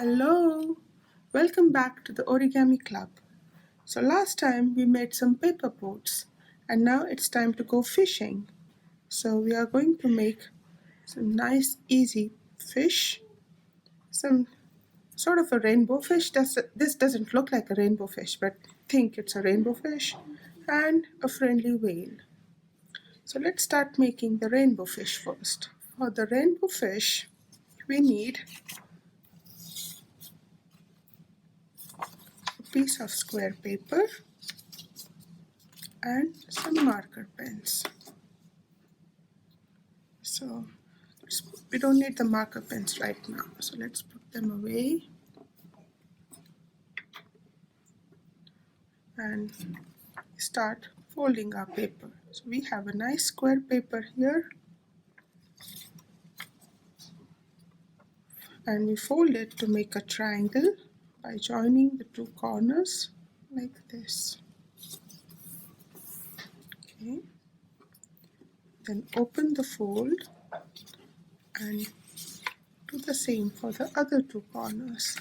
Hello, welcome back to the Origami Club. So last time we made some paper boats and now it's time to go fishing. So we are going to make some nice easy fish, some sort of a rainbow fish. This doesn't look like a rainbow fish, but think it's a rainbow fish, and a friendly whale. So let's start making the rainbow fish first. For the rainbow fish, we need a piece of square paper and some marker pens. So we don't need the marker pens right now, so let's put them away and start folding our paper. So we have a nice square paper here and we fold it to make a triangle by joining the two corners like this. Okay. Then open the fold and do the same for the other two corners.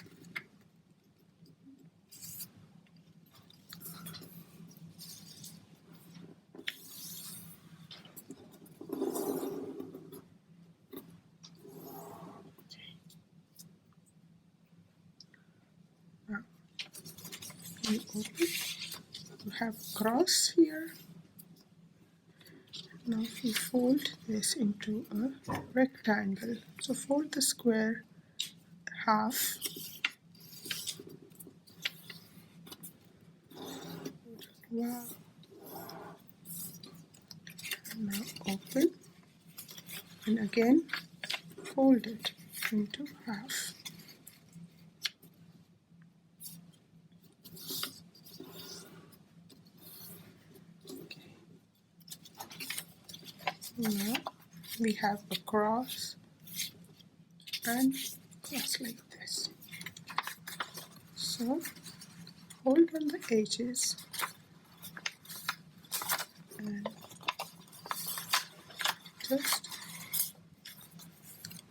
Now we open. You have a cross here. Now we fold this into a rectangle. So fold the square half. Wow. And now open and again fold it into half. Okay. Now we have a cross and cross like this. So hold on the edges and just,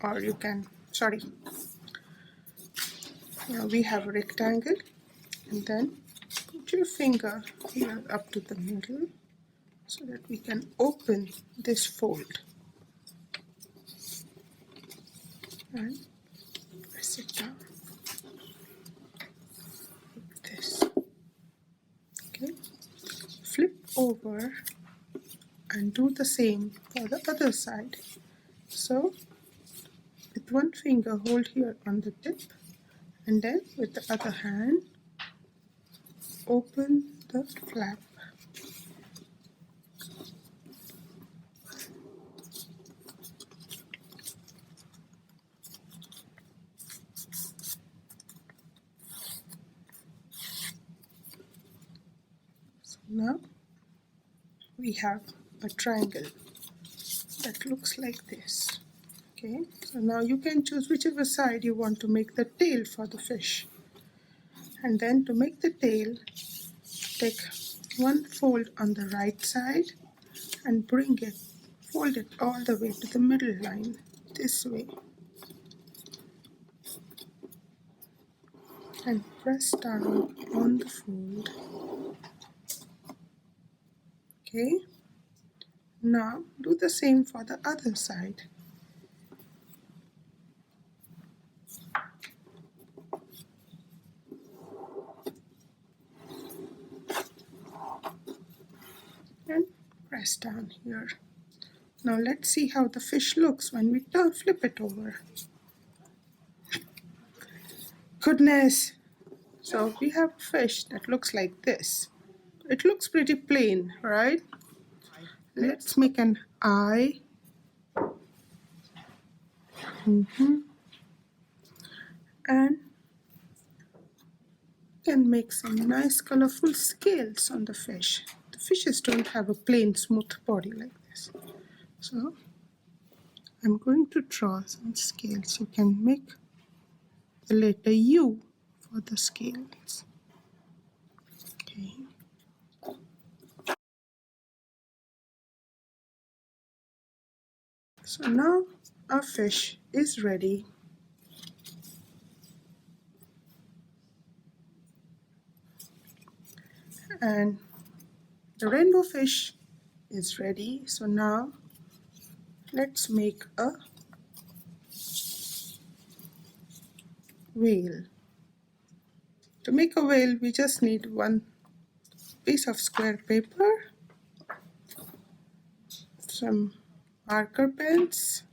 or you can, now we have a rectangle and then put your finger here up to the middle so that we can open this fold and press it down like this. Okay, flip over and do the same for the other side. So with one finger hold here on the tip and then with the other hand open the flap. So now we have a triangle that looks like this. Okay, so now you can choose whichever side you want to make the tail for the fish. And then to make the tail, take one fold on the right side and fold it all the way to the middle line, this way. And press down on the fold. Okay, now do the same for the other side. And press down here. Now let's see how the fish looks when we flip it over. Goodness! So we have a fish that looks like this. It looks pretty plain, right? Let's make an eye. And can make some nice colorful scales on the fish. The fishes don't have a plain smooth body like this. So I'm going to draw some scales. You can make the letter U for the scales. Okay. So now our fish is ready. And the rainbow fish is ready. So now let's make a whale. To make a whale, we just need one piece of square paper, some marker pens,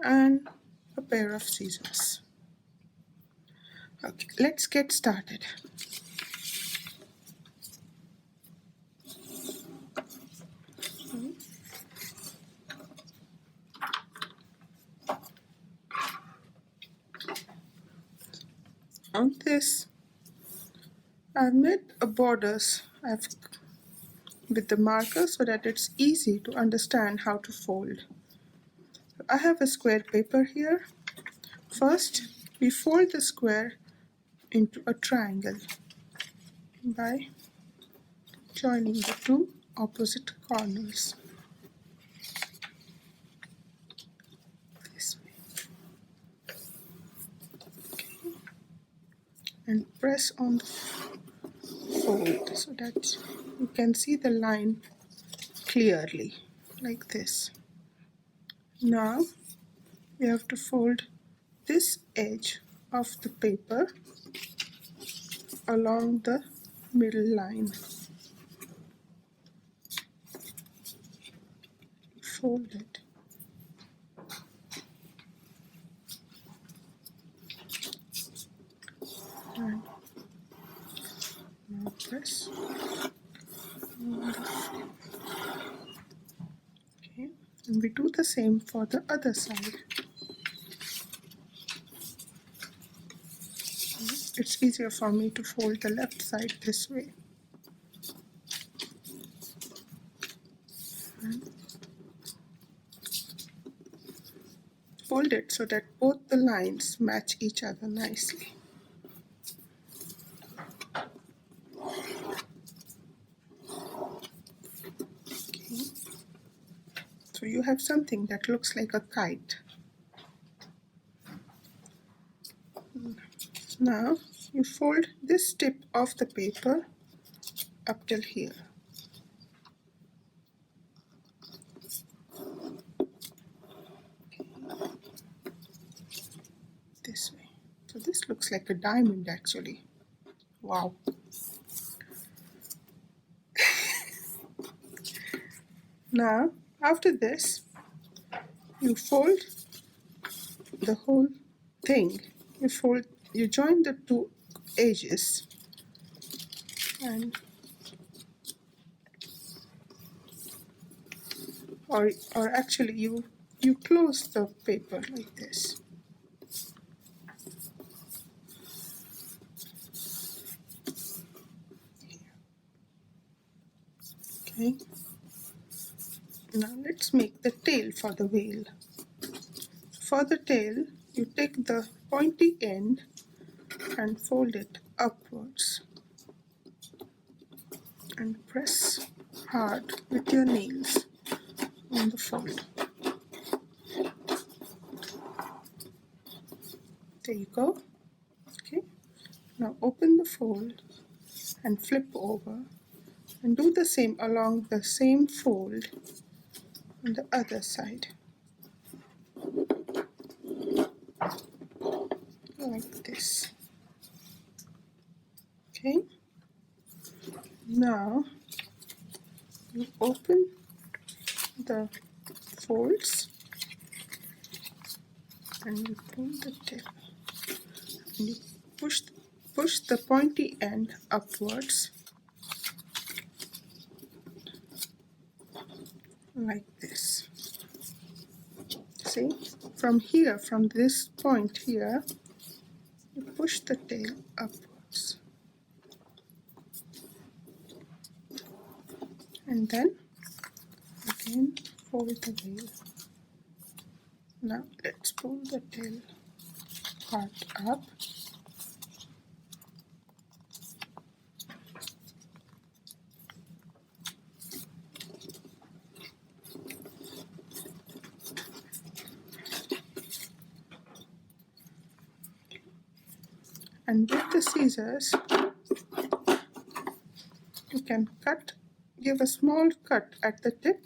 and a pair of scissors. Okay, let's get started. On this, I've made a borders with the marker so that it's easy to understand how to fold. I have a square paper here. First, we fold the square into a triangle by joining the two opposite corners. This way. Okay. And press on the fold so that you can see the line clearly, like this. Now we have to fold this edge of the paper along the middle line. Fold it. And now press. Okay, and we do the same for the other side. It's easier for me to fold the left side this way. And fold it so that both the lines match each other nicely. Okay. So you have something that looks like a kite. Now you fold this tip of the paper up till here. This way. So this looks like a diamond actually. Wow. Now after this, you fold the whole thing. You join the two edges and or actually you close the paper like this. Okay. Now let's make the tail for the whale. For the tail, you take the pointy end and fold it upwards and press hard with your nails on the fold. There you go. Okay. Now open the fold and flip over and do the same along the same fold on the other side. Like this. Okay. Now you open the folds and you pull the tip and you push the pointy end upwards like this. See, from here, from this point here, you push the tail upwards and then again fold the wheel. Now let's pull the tail part up and with the scissors You can give a small cut at the tip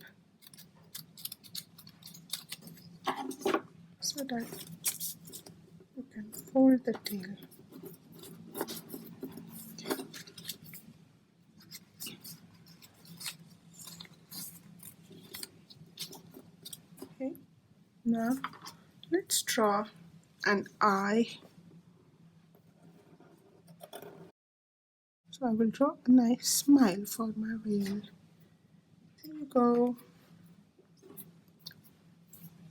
so that you can fold the tail. Okay, now let's draw an eye. So I will draw a nice smile for my whale. There you go.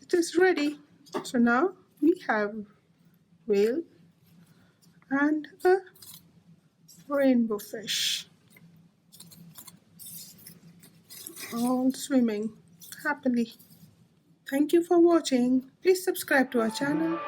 It is ready. So now we have whale and a rainbow fish all swimming happily. Thank you for watching. Please subscribe to our channel.